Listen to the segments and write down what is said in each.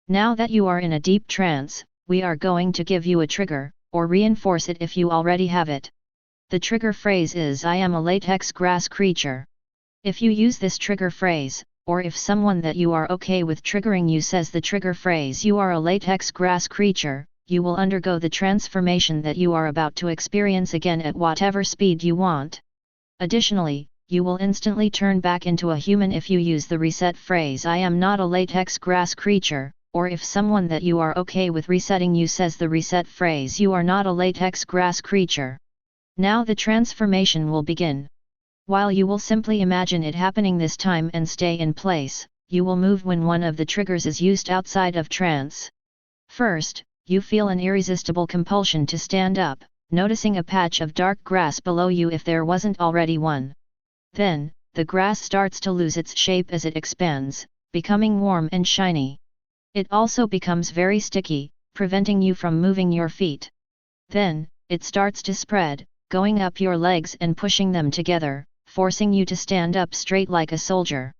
Now that you are in a deep trance, we are going to give you a trigger, or reinforce it if you already have it. The trigger phrase is "I am a latex grass creature." If you use this trigger phrase, or if someone that you are okay with triggering you says the trigger phrase "you are a latex grass creature," you will undergo the transformation that you are about to experience again at whatever speed you want. Additionally, you will instantly turn back into a human if you use the reset phrase "I am not a latex grass creature," or if someone that you are okay with resetting you says the reset phrase "you are not a latex grass creature." Now the transformation will begin. While you will simply imagine it happening this time and stay in place, you will move when one of the triggers is used outside of trance. First, you feel an irresistible compulsion to stand up, noticing a patch of dark grass below you if there wasn't already one. Then, the grass starts to lose its shape as it expands, becoming warm and shiny. It also becomes very sticky, preventing you from moving your feet. Then, it starts to spread, going up your legs and pushing them together, forcing you to stand up straight like a soldier.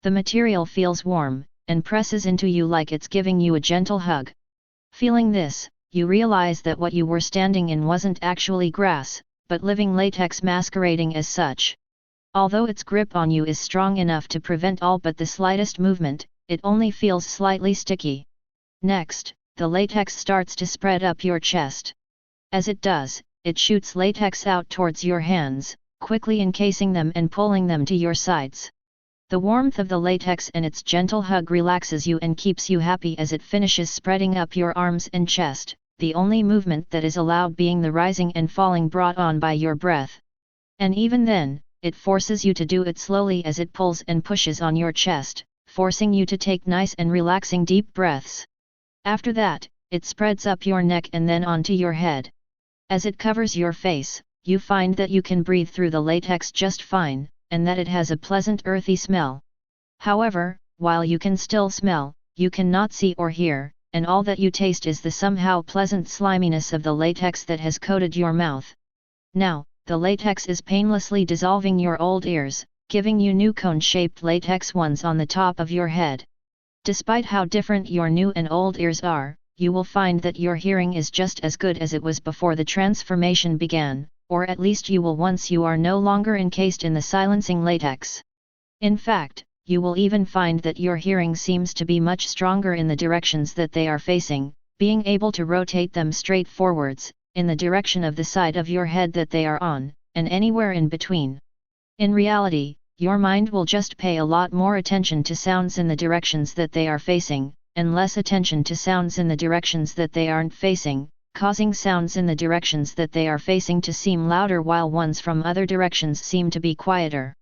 The material feels warm, and presses into you like it's giving you a gentle hug. Feeling this, you realize that what you were standing in wasn't actually grass, but living latex masquerading as such. Although its grip on you is strong enough to prevent all but the slightest movement, it only feels slightly sticky. Next, the latex starts to spread up your chest. As it does, it shoots latex out towards your hands, quickly encasing them and pulling them to your sides. The warmth of the latex and its gentle hug relaxes you and keeps you happy as it finishes spreading up your arms and chest, the only movement that is allowed being the rising and falling brought on by your breath. And even then, it forces you to do it slowly as it pulls and pushes on your chest, forcing you to take nice and relaxing deep breaths. After that, it spreads up your neck and then onto your head. As it covers your face, you find that you can breathe through the latex just fine, and that it has a pleasant earthy smell. However, while you can still smell, you cannot see or hear, and all that you taste is the somehow pleasant sliminess of the latex that has coated your mouth. Now, the latex is painlessly dissolving your old ears, giving you new cone-shaped latex ones on the top of your head. Despite how different your new and old ears are, you will find that your hearing is just as good as it was before the transformation began, or at least you will once you are no longer encased in the silencing latex. In fact, you will even find that your hearing seems to be much stronger in the directions that they are facing, being able to rotate them straight forwards, in the direction of the side of your head that they are on, and anywhere in between. In reality, your mind will just pay a lot more attention to sounds in the directions that they are facing, and less attention to sounds in the directions that they aren't facing, causing sounds in the directions that they are facing to seem louder while ones from other directions seem to be quieter.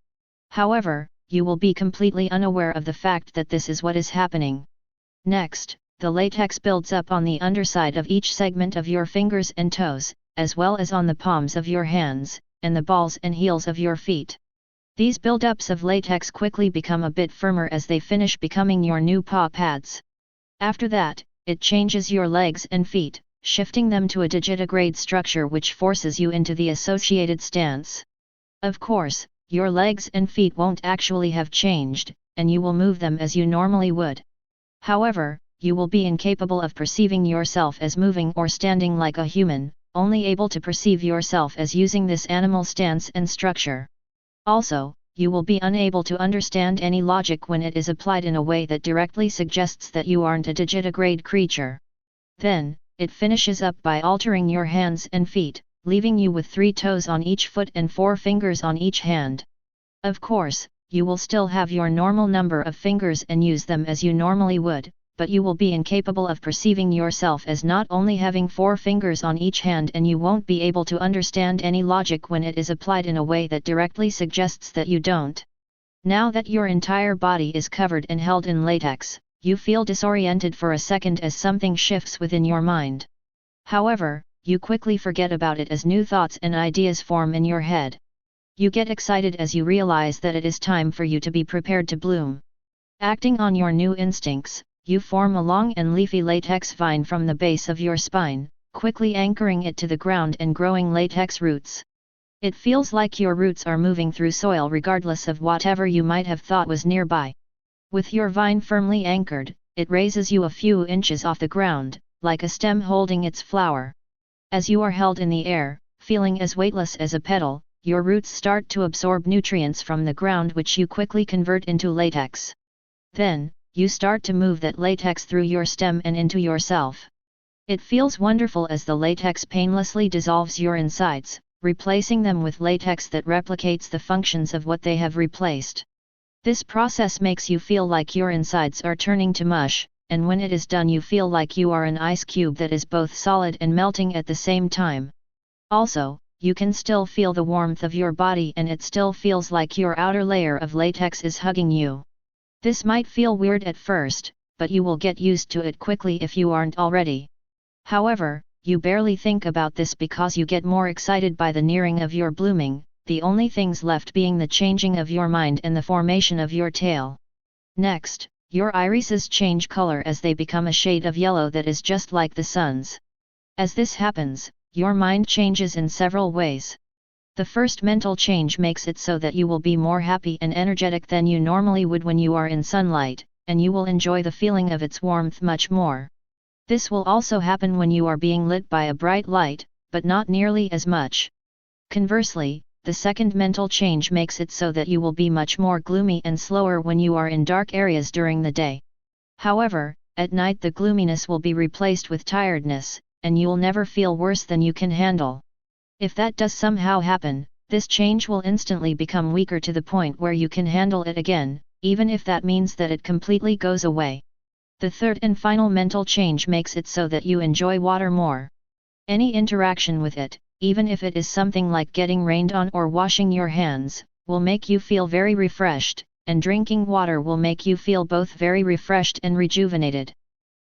However, you will be completely unaware of the fact that this is what is happening. Next, the latex builds up on the underside of each segment of your fingers and toes, as well as on the palms of your hands, and the balls and heels of your feet. These buildups of latex quickly become a bit firmer as they finish becoming your new paw pads. After that, it changes your legs and feet, shifting them to a digitigrade structure which forces you into the associated stance. Of course, your legs and feet won't actually have changed, and you will move them as you normally would. However, you will be incapable of perceiving yourself as moving or standing like a human, only able to perceive yourself as using this animal stance and structure. Also, you will be unable to understand any logic when it is applied in a way that directly suggests that you aren't a digitigrade creature. Then, it finishes up by altering your hands and feet, leaving you with 3 toes on each foot and 4 fingers on each hand. Of course, you will still have your normal number of fingers and use them as you normally would, but you will be incapable of perceiving yourself as not only having 4 fingers on each hand, and you won't be able to understand any logic when it is applied in a way that directly suggests that you don't. Now that your entire body is covered and held in latex, you feel disoriented for a second as something shifts within your mind. However, you quickly forget about it as new thoughts and ideas form in your head. You get excited as you realize that it is time for you to be prepared to bloom. Acting on your new instincts, you form a long and leafy latex vine from the base of your spine, quickly anchoring it to the ground and growing latex roots. It feels like your roots are moving through soil regardless of whatever you might have thought was nearby. With your vine firmly anchored, it raises you a few inches off the ground, like a stem holding its flower. As you are held in the air, feeling as weightless as a petal, your roots start to absorb nutrients from the ground which you quickly convert into latex. Then, you start to move that latex through your stem and into yourself. It feels wonderful as the latex painlessly dissolves your insides, replacing them with latex that replicates the functions of what they have replaced. This process makes you feel like your insides are turning to mush, and when it is done you feel like you are an ice cube that is both solid and melting at the same time. Also, you can still feel the warmth of your body and it still feels like your outer layer of latex is hugging you. This might feel weird at first, but you will get used to it quickly if you aren't already. However, you barely think about this because you get more excited by the nearing of your blooming, the only things left being the changing of your mind and the formation of your tail. Next, your irises change color as they become a shade of yellow that is just like the sun's. As this happens, your mind changes in several ways. The first mental change makes it so that you will be more happy and energetic than you normally would when you are in sunlight, and you will enjoy the feeling of its warmth much more. This will also happen when you are being lit by a bright light, but not nearly as much. Conversely, the second mental change makes it so that you will be much more gloomy and slower when you are in dark areas during the day. However, at night the gloominess will be replaced with tiredness, and you'll never feel worse than you can handle. If that does somehow happen, this change will instantly become weaker to the point where you can handle it again, even if that means that it completely goes away. The third and final mental change makes it so that you enjoy water more. Any interaction with it, even if it is something like getting rained on or washing your hands, will make you feel very refreshed, and drinking water will make you feel both very refreshed and rejuvenated.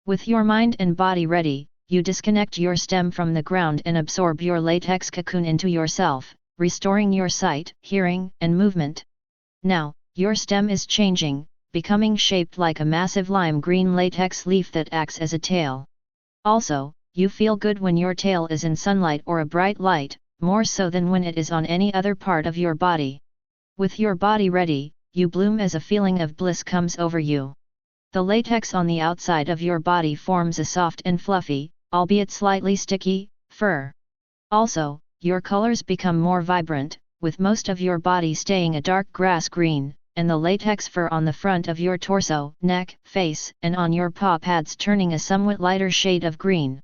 With your mind and body ready, you disconnect your stem from the ground and absorb your latex cocoon into yourself, restoring your sight, hearing, and movement. Now, your stem is changing, becoming shaped like a massive lime green latex leaf that acts as a tail. Also, you feel good when your tail is in sunlight or a bright light, more so than when it is on any other part of your body. With your body ready, you bloom as a feeling of bliss comes over you. The latex on the outside of your body forms a soft and fluffy, albeit slightly sticky, fur. Also, your colors become more vibrant, with most of your body staying a dark grass green, and the latex fur on the front of your torso, neck, face, and on your paw pads turning a somewhat lighter shade of green.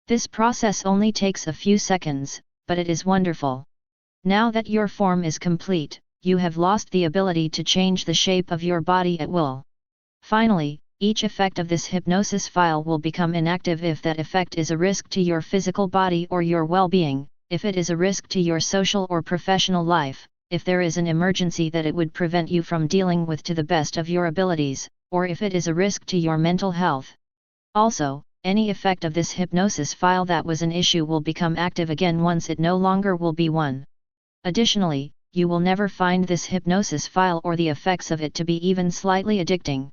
This process only takes a few seconds, but it is wonderful. Now that your form is complete, you have lost the ability to change the shape of your body at will. Finally, each effect of this hypnosis file will become inactive if that effect is a risk to your physical body or your well-being, if it is a risk to your social or professional life, if there is an emergency that it would prevent you from dealing with to the best of your abilities, or if it is a risk to your mental health. Also, any effect of this hypnosis file that was an issue will become active again once it no longer will be one. Additionally, you will never find this hypnosis file or the effects of it to be even slightly addicting.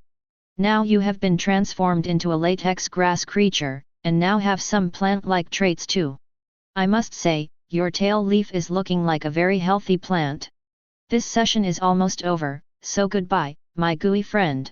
Now you have been transformed into a latex grass creature, and now have some plant-like traits too. I must say, your tail leaf is looking like a very healthy plant. This session is almost over, so goodbye, my gooey friend.